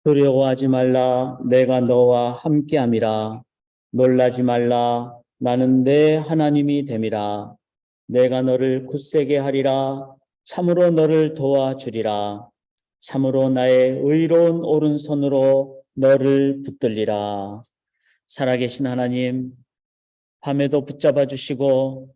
두려워하지 말라. 내가 너와 함께함이라. 놀라지 말라. 나는 내 하나님이 됨이라. 내가 너를 굳세게 하리라. 참으로 너를 도와주리라. 참으로 나의 의로운 오른손으로 너를 붙들리라. 살아계신 하나님, 밤에도 붙잡아 주시고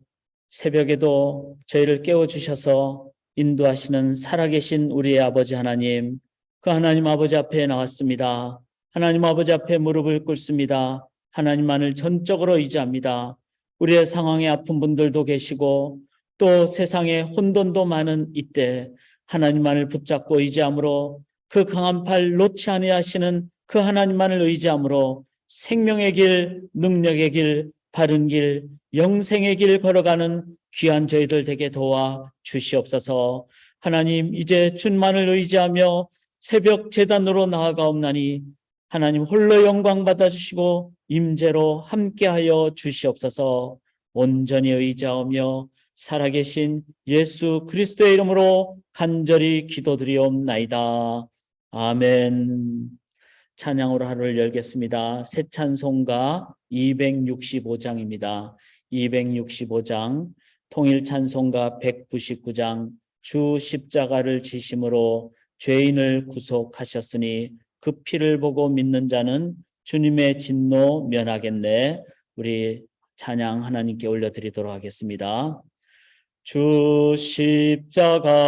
새벽에도 저희를 깨워주셔서 인도하시는 살아계신 우리의 아버지 하나님, 그 하나님 아버지 앞에 나왔습니다. 하나님 아버지 앞에 무릎을 꿇습니다. 하나님만을 전적으로 의지합니다. 우리의 상황에 아픈 분들도 계시고 또 세상에 혼돈도 많은 이때 하나님만을 붙잡고 의지함으로 그 강한 팔 놓지 아니하시는 그 하나님만을 의지함으로 생명의 길, 능력의 길, 바른 길, 영생의 길 걸어가는 귀한 저희들 되게 도와 주시옵소서. 하나님, 이제 주만을 의지하며 새벽 제단으로 나아가옵나니 하나님 홀로 영광 받아주시고 임재로 함께하여 주시옵소서. 온전히 의지하며 살아계신 예수 그리스도의 이름으로 간절히 기도드리옵나이다. 아멘. 찬양으로 하루를 열겠습니다. 새 찬송가 265장입니다. 265장, 통일 찬송가 199장, 주 십자가를 지심으로 죄인을 구속하셨으니 그 피를 보고 믿는 자는 주님의 진노 면하겠네. 우리 찬양 하나님께 올려드리도록 하겠습니다. 주 십자가를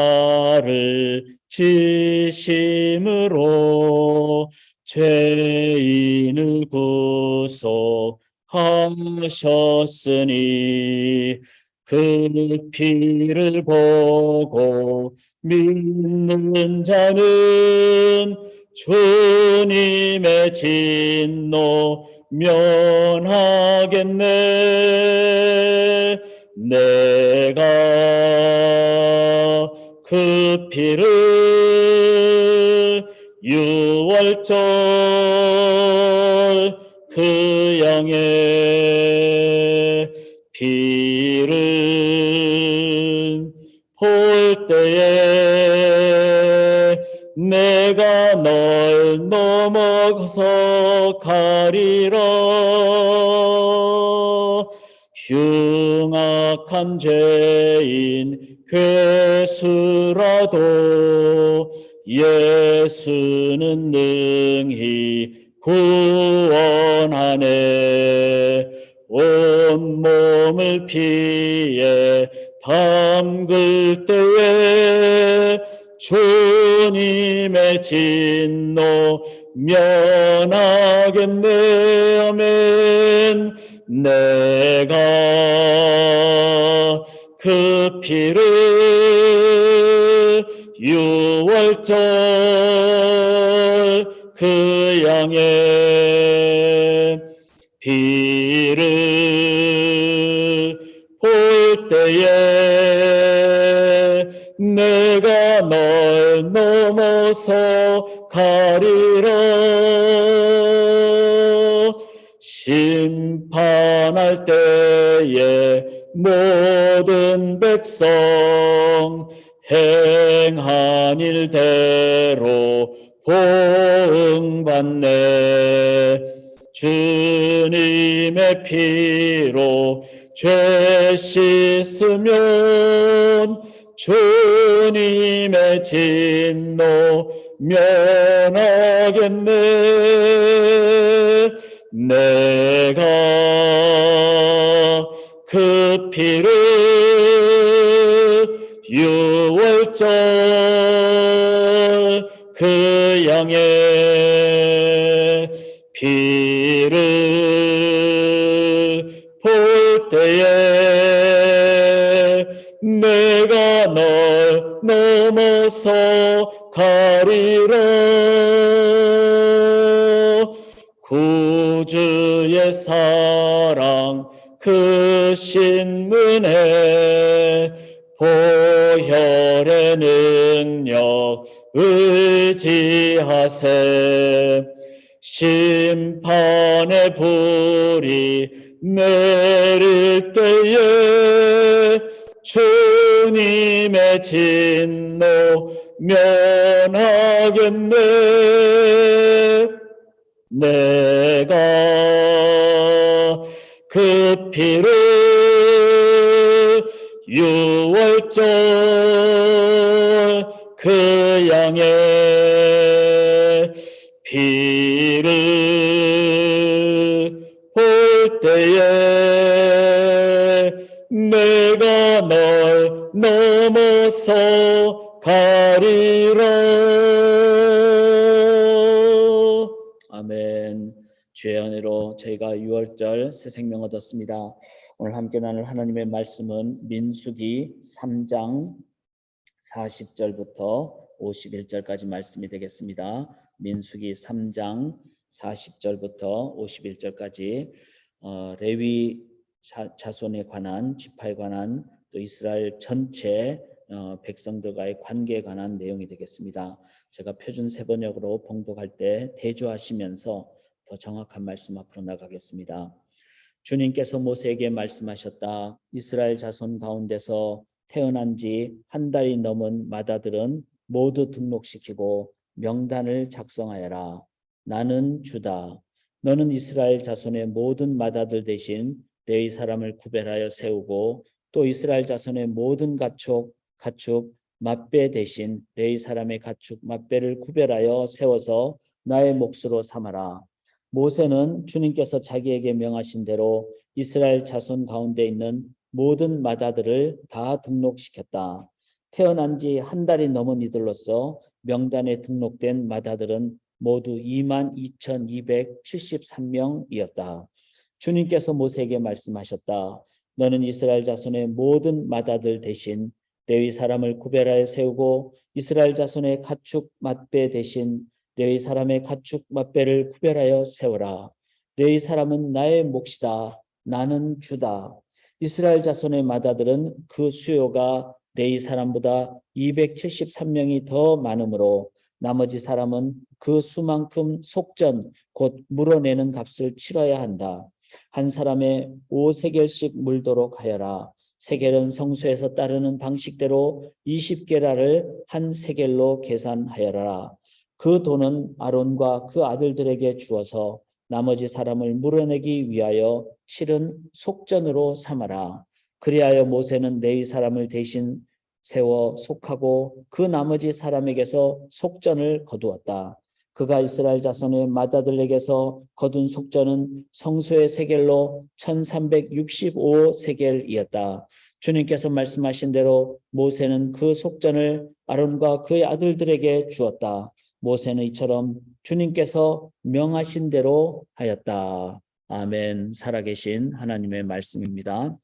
지심으로 죄인을 구속하셨으니 그 피를 보고 믿는 자는 주님의 진노 면하겠네. 내가 그 피를 유월절 그 양의 피를 볼 때에 내가 널 넘어서 가리라. 흉악한 죄인 괴수라도 예수는 능히 구원하네. 온몸을 피에 담글 때에 주님의 진노 면하겠네. 아멘. 내가 그 피를 유월절 그 양의 피를 볼 때에 내가 널 넘어서 가리라. 심판할 때에 모든 백성 행한 일대로 보응받네. 주님의 피로 죄 씻으면 주님의 진노 면하겠네. 내가 그 피를 유월절 그 양의 피를 볼 때에 내가 널 넘어서 가리라. 구주의 사랑 그 신문에 보혈의 능력 의지하세. 심판의 불이 내릴 때에 주님의 진노 면하겠네. 내가 그 피를 유월절 그 양의 피를 볼 때에 내가 널 넘어서 가리라. 아멘. 주의 은혜로 저희가 유월절 새 생명 얻었습니다. 오늘 함께 나눌 하나님의 말씀은 민수기 3장 40절부터 51절까지 말씀이 되겠습니다. 민수기 3장 40절부터 51절까지 레위 자손에 관한, 지파에 관한, 또 이스라엘 전체 백성들과의 관계에 관한 내용이 되겠습니다. 제가 표준 세번역으로 봉독할 때 대조하시면서 더 정확한 말씀 앞으로 나가겠습니다. 주님께서 모세에게 말씀하셨다. 이스라엘 자손 가운데서 태어난 지 한 달이 넘은 맏아들은 모두 등록시키고 명단을 작성하여라. 나는 주다. 너는 이스라엘 자손의 모든 맏아들 대신 레위 사람을 구별하여 세우고 또 이스라엘 자손의 모든 가축 맏배 대신 레위 사람의 가축 맏배를 구별하여 세워서 나의 몫으로 삼아라. 모세는 주님께서 자기에게 명하신 대로 이스라엘 자손 가운데 있는 모든 맏아들을 다 등록시켰다. 태어난 지 한 달이 넘은 이들로서 명단에 등록된 맏아들은 모두 22,273명이었다. 주님께서 모세에게 말씀하셨다. 너는 이스라엘 자손의 모든 맏아들 대신 레위 사람을 구별하여 세우고 이스라엘 자손의 가축 맏배 대신 레위 사람의 가축 맏배를 구별하여 세워라. 레위 사람은 나의 몫이다. 나는 주다. 이스라엘 자손의 맏아들은 그 수요가 레위 사람보다 273명이 더 많으므로 나머지 사람은 그 수만큼 속전 곧 물어내는 값을 치러야 한다. 한 사람의 5세겔씩 물도록 하여라. 세겔은 성소에서 따르는 방식대로 20게라를 한 세겔로 계산하여라. 그 돈은 아론과 그 아들들에게 주어서 나머지 사람을 물어내기 위하여 실은 속전으로 삼아라. 그리하여 모세는 레위 사람을 대신 세워 속하고 그 나머지 사람에게서 속전을 거두었다. 그가 이스라엘 자손의 맏아들에게서 거둔 속전은 성소의 세겔로 1365세겔이었다. 주님께서 말씀하신 대로 모세는 그 속전을 아론과 그의 아들들에게 주었다. 모세는 이처럼 주님께서 명하신 대로 하였다. 아멘. 살아계신 하나님의 말씀입니다.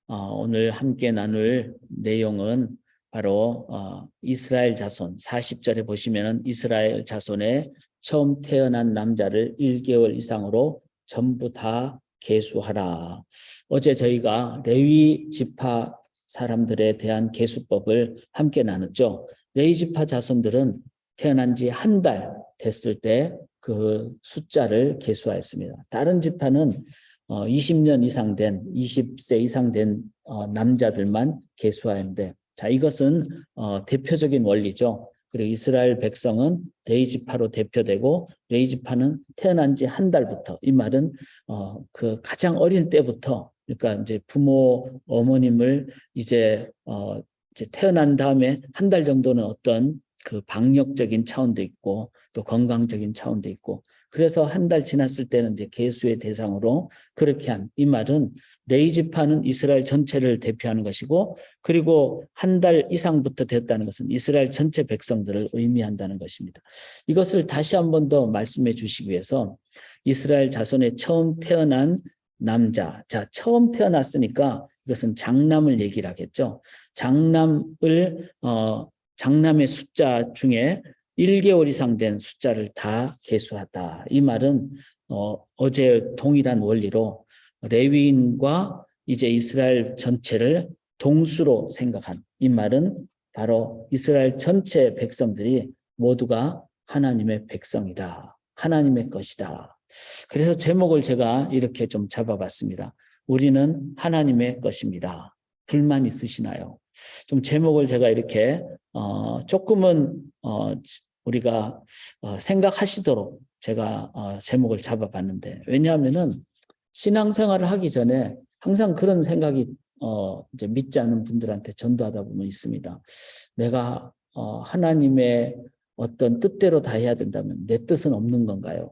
오늘 함께 나눌 내용은 바로 이스라엘 자손 40절에 보시면은 이스라엘 자손의 처음 태어난 남자를 1개월 이상으로 전부 다 계수하라. 어제 저희가 레위 지파 사람들에 대한 계수법을 함께 나눴죠. 레위 지파 자손들은 태어난 지 한 달 됐을 때 그 숫자를 계수하였습니다. 다른 지파는 20년 이상 된 20세 이상 된 남자들만 계수하였는데, 자, 이것은 대표적인 원리죠. 그리고 이스라엘 백성은 레위 지파로 대표되고 레위 지파는 태어난 지 한 달부터, 이 말은 그 가장 어릴 때부터, 그러니까 이제 부모 어머님을 이제 태어난 다음에 한 달 정도는 어떤 그 방역적인 차원도 있고 또 건강적인 차원도 있고, 그래서 한 달 지났을 때는 이제 계수의 대상으로 그렇게 한, 이 말은 레위 지파는 이스라엘 전체를 대표하는 것이고, 그리고 한 달 이상부터 됐다는 것은 이스라엘 전체 백성들을 의미한다는 것입니다. 이것을 다시 한 번 더 말씀해 주시기 위해서 이스라엘 자손의 처음 태어난 남자, 자, 처음 태어났으니까 이것은 장남을 얘기를 하겠죠. 장남의 숫자 중에 1개월 이상 된 숫자를 다 계수하다. 이 말은 어제 동일한 원리로 레위인과 이제 이스라엘 전체를 동수로 생각한, 이 말은 바로 이스라엘 전체 백성들이 모두가 하나님의 백성이다. 하나님의 것이다. 그래서 제목을 제가 이렇게 좀 잡아봤습니다. 우리는 하나님의 것입니다. 불만 있으시나요? 좀 제목을 제가 이렇게 조금은 우리가 생각하시도록 제가 제목을 잡아봤는데, 왜냐하면은 신앙생활을 하기 전에 항상 그런 생각이 이제 믿지 않는 분들한테 전도하다 보면 있습니다. 내가 하나님의 어떤 뜻대로 다 해야 된다면 내 뜻은 없는 건가요?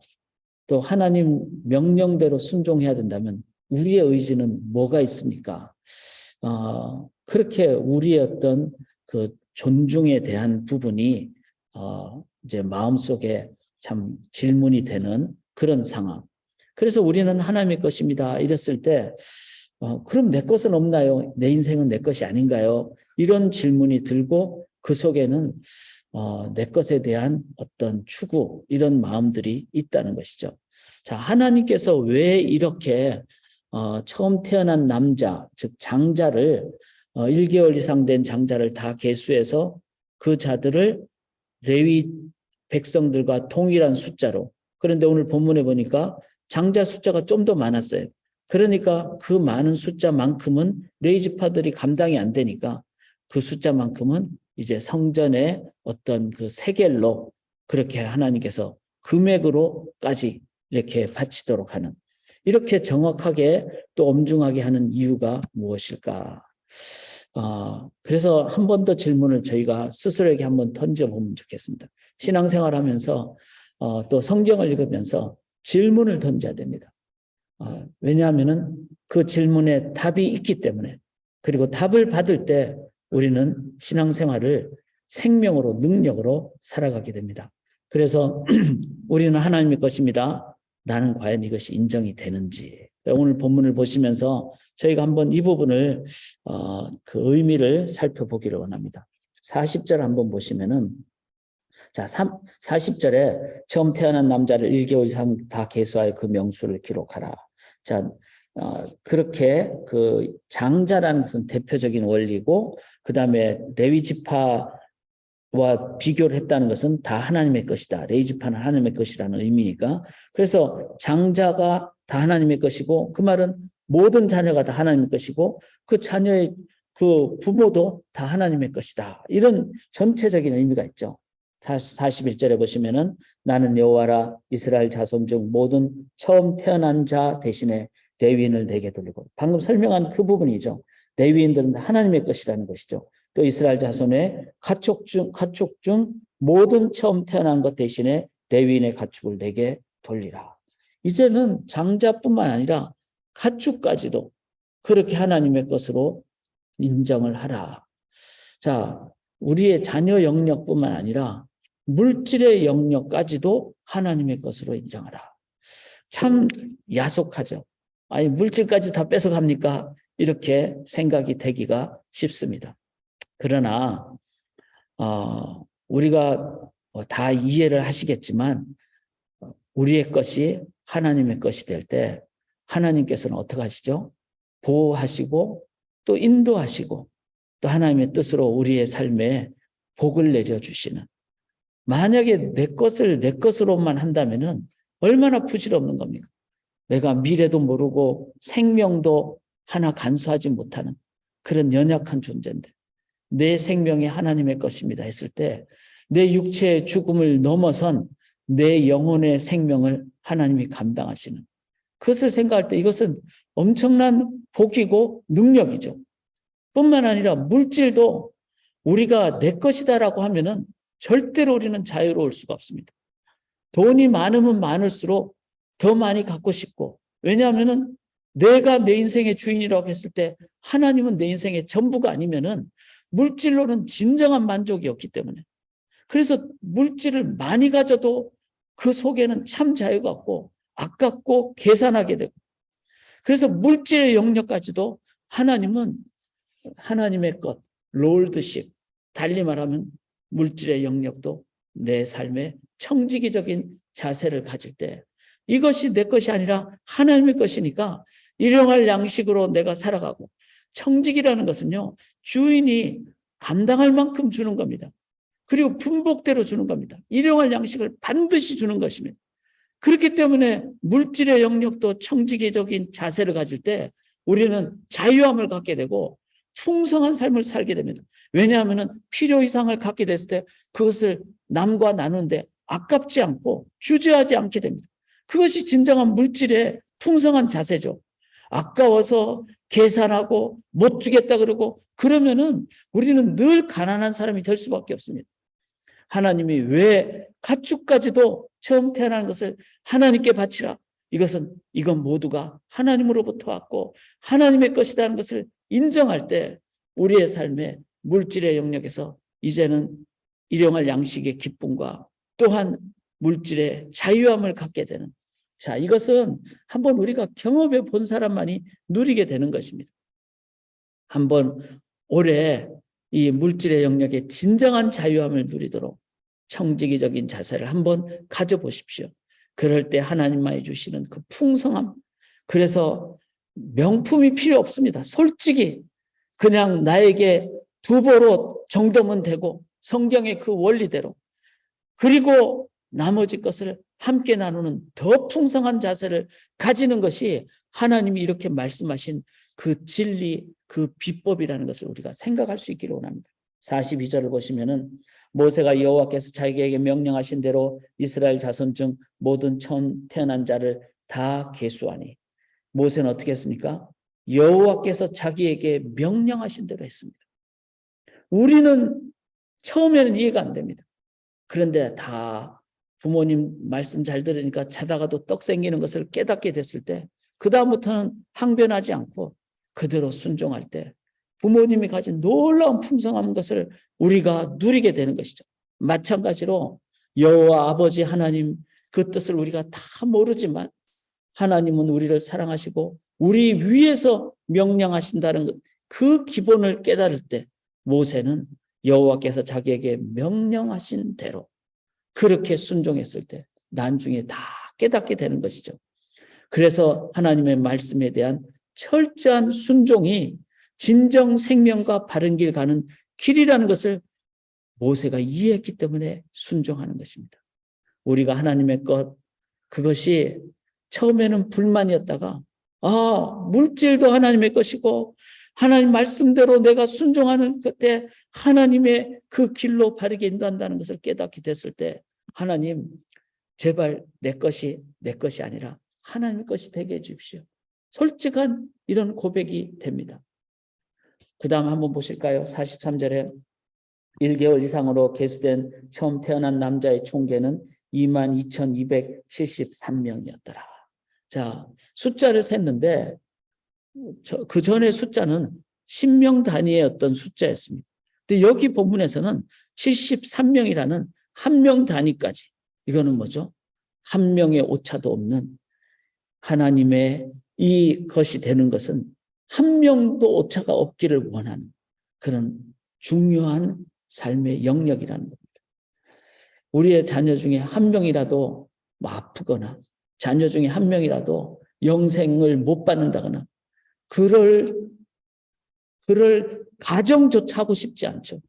또 하나님 명령대로 순종해야 된다면 우리의 의지는 뭐가 있습니까? 그렇게 우리의 어떤 그 존중에 대한 부분이 이제 마음속에 참 질문이 되는 그런 상황. 그래서 우리는 하나님의 것입니다. 이랬을 때 그럼 내 것은 없나요? 내 인생은 내 것이 아닌가요? 이런 질문이 들고 그 속에는 내 것에 대한 어떤 추구, 이런 마음들이 있다는 것이죠. 자, 하나님께서 왜 이렇게 처음 태어난 남자, 즉 장자를 1개월 이상 된 장자를 다 계수해서 그 자들을 레위 백성들과 동일한 숫자로, 그런데 오늘 본문에 보니까 장자 숫자가 좀 더 많았어요. 그러니까 그 많은 숫자만큼은 레위 지파들이 감당이 안 되니까 그 숫자만큼은 이제 성전의 어떤 그 세겔로 그렇게 하나님께서 금액으로까지 이렇게 바치도록 하는, 이렇게 정확하게 또 엄중하게 하는 이유가 무엇일까? 그래서 한 번 더 질문을 저희가 스스로에게 한번 던져보면 좋겠습니다. 신앙생활하면서 또 성경을 읽으면서 질문을 던져야 됩니다. 왜냐하면은 그 질문에 답이 있기 때문에, 그리고 답을 받을 때 우리는 신앙생활을 생명으로, 능력으로 살아가게 됩니다. 그래서 우리는 하나님의 것입니다. 나는 과연 이것이 인정이 되는지. 오늘 본문을 보시면서 저희가 한번 이 부분을 그 의미를 살펴보기를 원합니다. 40절 한번 보시면은, 자, 40절에 처음 태어난 남자를 1개월 이상 다 계수하여 그 명수를 기록하라. 자, 그렇게 그 장자라는 것은 대표적인 원리고, 그 다음에 레위 지파와 비교를 했다는 것은 다 하나님의 것이다. 레위 지파는 하나님의 것이라는 의미니까. 그래서 장자가 다 하나님의 것이고, 그 말은 모든 자녀가 다 하나님의 것이고, 그 자녀의 그 부모도 다 하나님의 것이다. 이런 전체적인 의미가 있죠. 41절에 보시면은 나는 여호와라, 이스라엘 자손 중 모든 처음 태어난 자 대신에 레위인을 내게 돌리고, 방금 설명한 그 부분이죠. 레위인들은 하나님의 것이라는 것이죠. 또 이스라엘 자손의 가축 중 모든 처음 태어난 것 대신에 레위인의 가축을 내게 돌리라. 이제는 장자뿐만 아니라 가축까지도 그렇게 하나님의 것으로 인정을 하라. 자, 우리의 자녀 영역뿐만 아니라 물질의 영역까지도 하나님의 것으로 인정하라. 참 야속하죠. 아니, 물질까지 다 뺏어갑니까? 이렇게 생각이 되기가 쉽습니다. 그러나 우리가 다 이해를 하시겠지만 우리의 것이 하나님의 것이 될 때 하나님께서는 어떻게 하시죠? 보호하시고 또 인도하시고 또 하나님의 뜻으로 우리의 삶에 복을 내려주시는, 만약에 내 것을 내 것으로만 한다면은 얼마나 부질없는 겁니까? 내가 미래도 모르고 생명도 하나 간수하지 못하는 그런 연약한 존재인데, 내 생명이 하나님의 것입니다 했을 때 내 육체의 죽음을 넘어선 내 영혼의 생명을 하나님이 감당하시는, 그것을 생각할 때 이것은 엄청난 복이고 능력이죠. 뿐만 아니라 물질도 우리가 내 것이다라고 하면은 절대로 우리는 자유로울 수가 없습니다. 돈이 많으면 많을수록 더 많이 갖고 싶고, 왜냐하면은 내가 내 인생의 주인이라고 했을 때 하나님은 내 인생의 전부가 아니면은 물질로는 진정한 만족이 없기 때문에, 그래서 물질을 많이 가져도 그 속에는 참 자유가 없고 아깝고 계산하게 되고, 그래서 물질의 영역까지도 하나님은 하나님의 것, 롤드십, 달리 말하면 물질의 영역도 내 삶의 청지기적인 자세를 가질 때 이것이 내 것이 아니라 하나님의 것이니까 일용할 양식으로 내가 살아가고, 청지기라는 것은요, 주인이 감당할 만큼 주는 겁니다. 그리고 분복대로 주는 겁니다. 일용할 양식을 반드시 주는 것입니다. 그렇기 때문에 물질의 영역도 청지기적인 자세를 가질 때 우리는 자유함을 갖게 되고, 풍성한 삶을 살게 됩니다. 왜냐하면 필요 이상을 갖게 됐을 때 그것을 남과 나누는데 아깝지 않고 주저하지 않게 됩니다. 그것이 진정한 물질의 풍성한 자세죠. 아까워서 계산하고 못 주겠다 그러고 그러면은 우리는 늘 가난한 사람이 될 수밖에 없습니다. 하나님이 왜 가축까지도 처음 태어난 것을 하나님께 바치라. 이건 모두가 하나님으로부터 왔고 하나님의 것이라는 것을 인정할 때 우리의 삶에 물질의 영역에서 이제는 일용할 양식의 기쁨과 또한 물질의 자유함을 갖게 되는, 자, 이것은 한번 우리가 경험해 본 사람만이 누리게 되는 것입니다. 한번 올해 이 물질의 영역에 진정한 자유함을 누리도록 청지기적인 자세를 한번 가져보십시오. 그럴 때 하나님만이 주시는 그 풍성함, 그래서 명품이 필요 없습니다. 솔직히 그냥 나에게 2보로 정도면 되고 성경의 그 원리대로, 그리고 나머지 것을 함께 나누는 더 풍성한 자세를 가지는 것이 하나님이 이렇게 말씀하신 그 진리, 그 비법이라는 것을 우리가 생각할 수 있기를 원합니다. 42절을 보시면은 모세가 여호와께서 자기에게 명령하신 대로 이스라엘 자손 중 모든 처음 태어난 자를 다 계수하니, 모세는 어떻게 했습니까? 여호와께서 자기에게 명령하신 대로 했습니다. 우리는 처음에는 이해가 안 됩니다. 그런데 다 부모님 말씀 잘 들으니까 자다가도 떡 생기는 것을 깨닫게 됐을 때 그다음부터는 항변하지 않고 그대로 순종할 때 부모님이 가진 놀라운 풍성한 것을 우리가 누리게 되는 것이죠. 마찬가지로 여호와 아버지 하나님 그 뜻을 우리가 다 모르지만 하나님은 우리를 사랑하시고 우리 위에서 명령하신다는 그 기본을 깨달을 때 모세는 여호와께서 자기에게 명령하신 대로 그렇게 순종했을 때 나중에 다 깨닫게 되는 것이죠. 그래서 하나님의 말씀에 대한 철저한 순종이 진정 생명과 바른 길 가는 길이라는 것을 모세가 이해했기 때문에 순종하는 것입니다. 우리가 하나님의 그것이 처음에는 불만이었다가 물질도 하나님의 것이고 하나님 말씀대로 내가 순종하는 그때 하나님의 그 길로 바르게 인도한다는 것을 깨닫게 됐을 때 하나님 제발 내 것이 아니라 하나님의 것이 되게 해주십시오. 솔직한 이런 고백이 됩니다. 그 다음 한번 보실까요? 43절에 1개월 이상으로 계수된 처음 태어난 남자의 총계는 22,273명이었더라. 자, 숫자를 셌는데 그 전의 숫자는 10명 단위의 어떤 숫자였습니다. 근데 여기 본문에서는 73명이라는 한 명 단위까지, 이거는 뭐죠? 한 명의 오차도 없는 하나님의 이 것이 되는 것은 한 명도 오차가 없기를 원하는 그런 중요한 삶의 영역이라는 겁니다. 우리의 자녀 중에 한 명이라도 아프거나 자녀 중에 한 명이라도 영생을 못 받는다거나 그럴 가정조차 하고 싶지 않죠.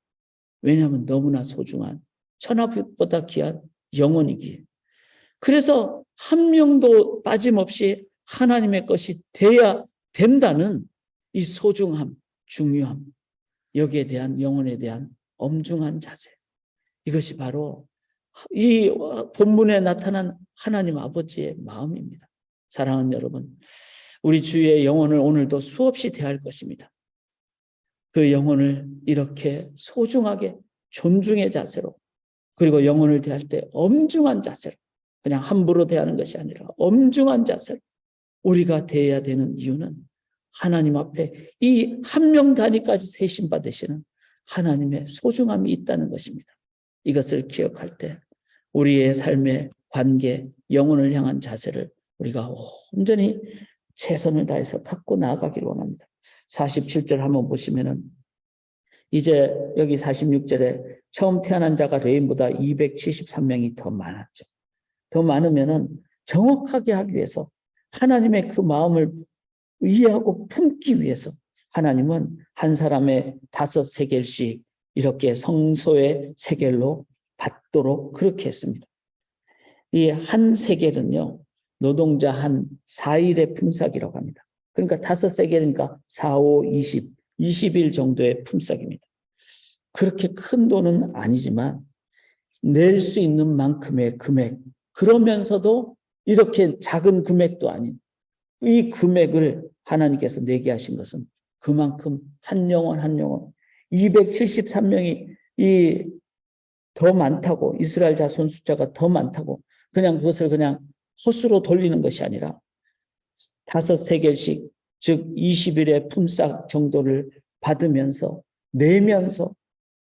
왜냐하면 너무나 소중한 천하보다 귀한 영혼이기에. 그래서 한 명도 빠짐없이 하나님의 것이 돼야 된다는 이 소중함, 중요함, 여기에 대한 영혼에 대한 엄중한 자세, 이것이 바로 이 본문에 나타난 하나님 아버지의 마음입니다. 사랑하는 여러분, 우리 주의 영혼을 오늘도 수없이 대할 것입니다. 그 영혼을 이렇게 소중하게 존중의 자세로, 그리고 영혼을 대할 때 엄중한 자세로, 그냥 함부로 대하는 것이 아니라 엄중한 자세로 우리가 대해야 되는 이유는 하나님 앞에 이 한 명 단위까지 세심 받으시는 하나님의 소중함이 있다는 것입니다. 이것을 기억할 때 우리의 삶의 관계, 영혼을 향한 자세를 우리가 온전히 최선을 다해서 갖고 나아가기를 원합니다. 47절 한번 보시면은 이제 여기 46절에 처음 태어난 자가 레인보다 273명이 더 많았죠. 더 많으면은 정확하게 하기 위해서 하나님의 그 마음을 이해하고 품기 위해서 하나님은 한 사람의 5세겔씩 이렇게 성소의 세겔로 받도록 그렇게 했습니다. 이 한 세겔은요, 노동자 한 4일의 품삯이라고 합니다. 그러니까 5세겔이니까 4, 5, 20, 20일 정도의 품삯입니다. 그렇게 큰 돈은 아니지만 낼 수 있는 만큼의 금액, 그러면서도 이렇게 작은 금액도 아닌 이 금액을 하나님께서 내게 하신 것은 그만큼 한 영혼 한 영혼 273명이 더 많다고, 이스라엘 자손 숫자가 더 많다고 그냥 그것을 그냥 헛수로 돌리는 것이 아니라 5세겔씩 즉 20일의 품삯 정도를 받으면서 내면서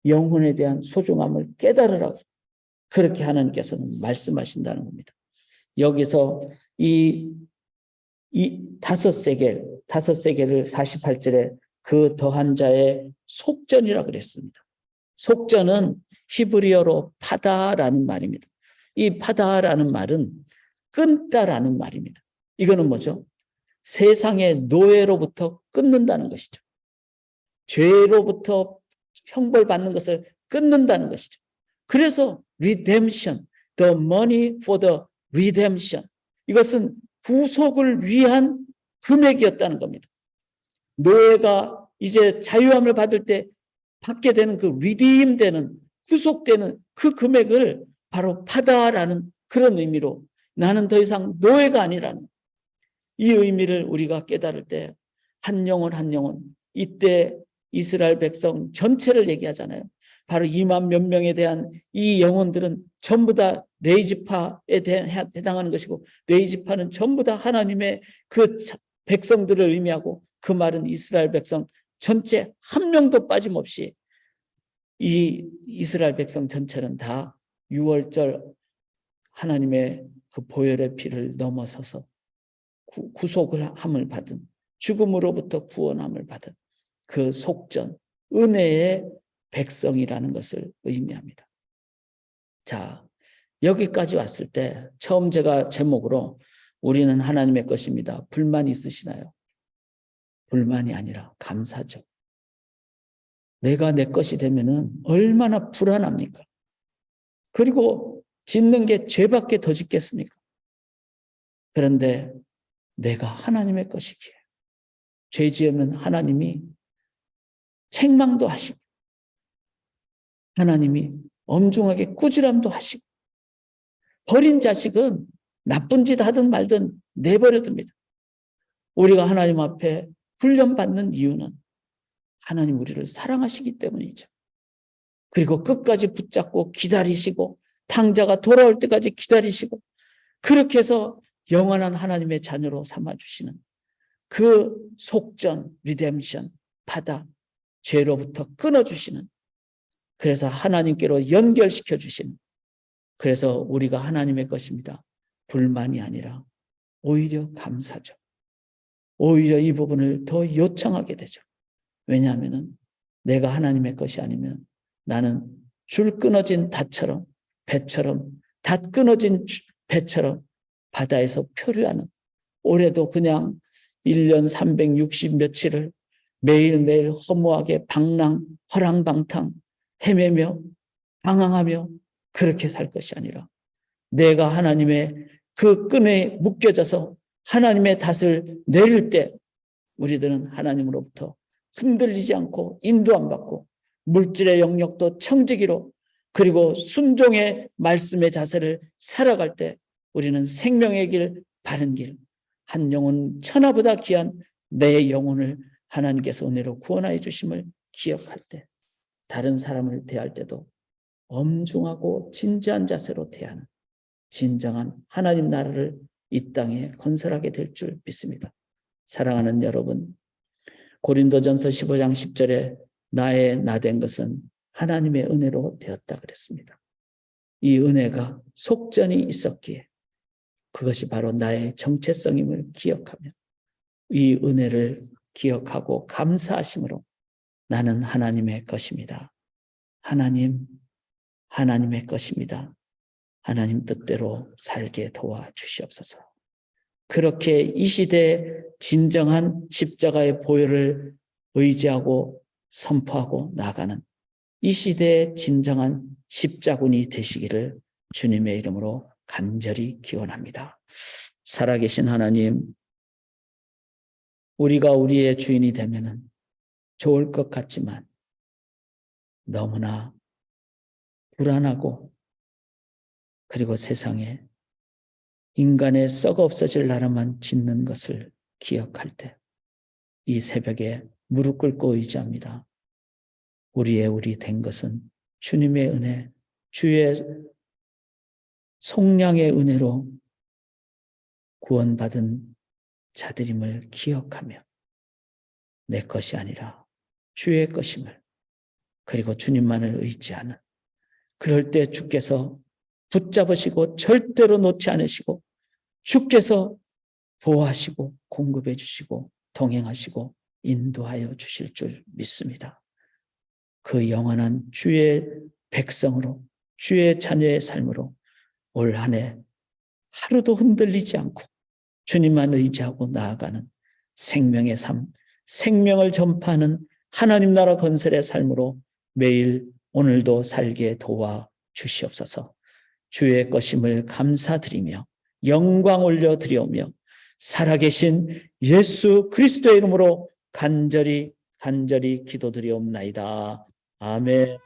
영혼에 대한 소중함을 깨달으라고 그렇게 하나님께서는 말씀하신다는 겁니다. 여기서 이 5세겔을 48절에 그 더한 자의 속전이라고 그랬습니다. 속전은 히브리어로 파다라는 말입니다. 이 파다라는 말은 끊다라는 말입니다. 이거는 뭐죠? 세상의 노예로부터 끊는다는 것이죠. 죄로부터 형벌받는 것을 끊는다는 것이죠. 그래서 redemption, the money for the redemption. 이것은 구속을 위한 금액이었다는 겁니다. 노예가 이제 자유함을 받을 때 받게 되는 그 redeem 되는, 구속되는 그 금액을 바로 파다라는 그런 의미로 나는 더 이상 노예가 아니라는 이 의미를 우리가 깨달을 때 한 영혼 한 영혼, 이때 이스라엘 백성 전체를 얘기하잖아요. 바로 2만 몇 명에 대한 이 영혼들은 전부 다 레이지파에 해당하는 것이고, 레이지파는 전부 다 하나님의 그 백성들을 의미하고, 그 말은 이스라엘 백성 전체 한 명도 빠짐없이 이 이스라엘 백성 전체는 다 6월절 하나님의 그 보혈의 피를 넘어서서 구속을 함을 받은, 죽음으로부터 구원함을 받은 그 속전, 은혜의 백성이라는 것을 의미합니다. 자, 여기까지 왔을 때 처음 제가 제목으로 우리는 하나님의 것입니다. 불만이 있으시나요? 불만이 아니라 감사죠. 내가 내 것이 되면은 얼마나 불안합니까? 그리고 짓는 게 죄밖에 더 짓겠습니까? 그런데 내가 하나님의 것이기에 죄 지으면 하나님이 책망도 하시고 하나님이 엄중하게 꾸지람도 하시고 버린 자식은 나쁜 짓 하든 말든 내버려 둡니다. 우리가 하나님 앞에 훈련받는 이유는 하나님 우리를 사랑하시기 때문이죠. 그리고 끝까지 붙잡고 기다리시고 탕자가 돌아올 때까지 기다리시고 그렇게 해서 영원한 하나님의 자녀로 삼아주시는 그 속전, 리뎀션, 받아 죄로부터 끊어주시는, 그래서 하나님께로 연결시켜 주시는, 그래서 우리가 하나님의 것입니다. 불만이 아니라 오히려 감사죠. 오히려 이 부분을 더 요청하게 되죠. 왜냐하면 내가 하나님의 것이 아니면 나는 줄 끊어진 닷처럼, 배처럼, 닷 끊어진 배처럼 바다에서 표류하는, 올해도 그냥 1년 360 며칠을 매일매일 허무하게 허랑방탕 헤매며 방황하며 그렇게 살 것이 아니라 내가 하나님의 그 끈에 묶여져서 하나님의 닷을 내릴 때 우리들은 하나님으로부터 흔들리지 않고 인도 안 받고 물질의 영역도 청지기로, 그리고 순종의 말씀의 자세를 살아갈 때 우리는 생명의 길, 바른 길, 한 영혼 천하보다 귀한 내 영혼을 하나님께서 은혜로 구원하여 주심을 기억할 때 다른 사람을 대할 때도 엄중하고 진지한 자세로 대하는 진정한 하나님 나라를 이 땅에 건설하게 될 줄 믿습니다. 사랑하는 여러분, 고린도전서 15장 10절에 나의 나된 것은 하나님의 은혜로 되었다 그랬습니다. 이 은혜가 속전이 있었기에 그것이 바로 나의 정체성임을 기억하며 이 은혜를 기억하고 감사하심으로 나는 하나님의 것입니다. 하나님의 것입니다. 하나님 뜻대로 살게 도와주시옵소서. 그렇게 이 시대에 진정한 십자가의 보혈을 의지하고 선포하고 나가는 이 시대의 진정한 십자군이 되시기를 주님의 이름으로 간절히 기원합니다. 살아계신 하나님, 우리가 우리의 주인이 되면은 좋을 것 같지만 너무나 불안하고 그리고 세상에 인간의 썩어 없어질 나라만 짓는 것을 기억할 때 이 새벽에 무릎 꿇고 의지합니다. 우리 된 것은 주님의 은혜, 주의 속량의 은혜로 구원받은 자들임을 기억하며 내 것이 아니라 주의 것임을, 그리고 주님만을 의지하는, 그럴 때 주께서 붙잡으시고 절대로 놓지 않으시고 주께서 보호하시고 공급해 주시고 동행하시고 인도하여 주실 줄 믿습니다. 그 영원한 주의 백성으로, 주의 자녀의 삶으로 올 한 해 하루도 흔들리지 않고 주님만 의지하고 나아가는 생명의 삶, 생명을 전파하는 하나님 나라 건설의 삶으로 매일 오늘도 살게 도와 주시옵소서. 주의 것임을 감사드리며 영광 올려드리오며 살아계신 예수 그리스도의 이름으로 간절히 기도드리옵나이다. 아멘.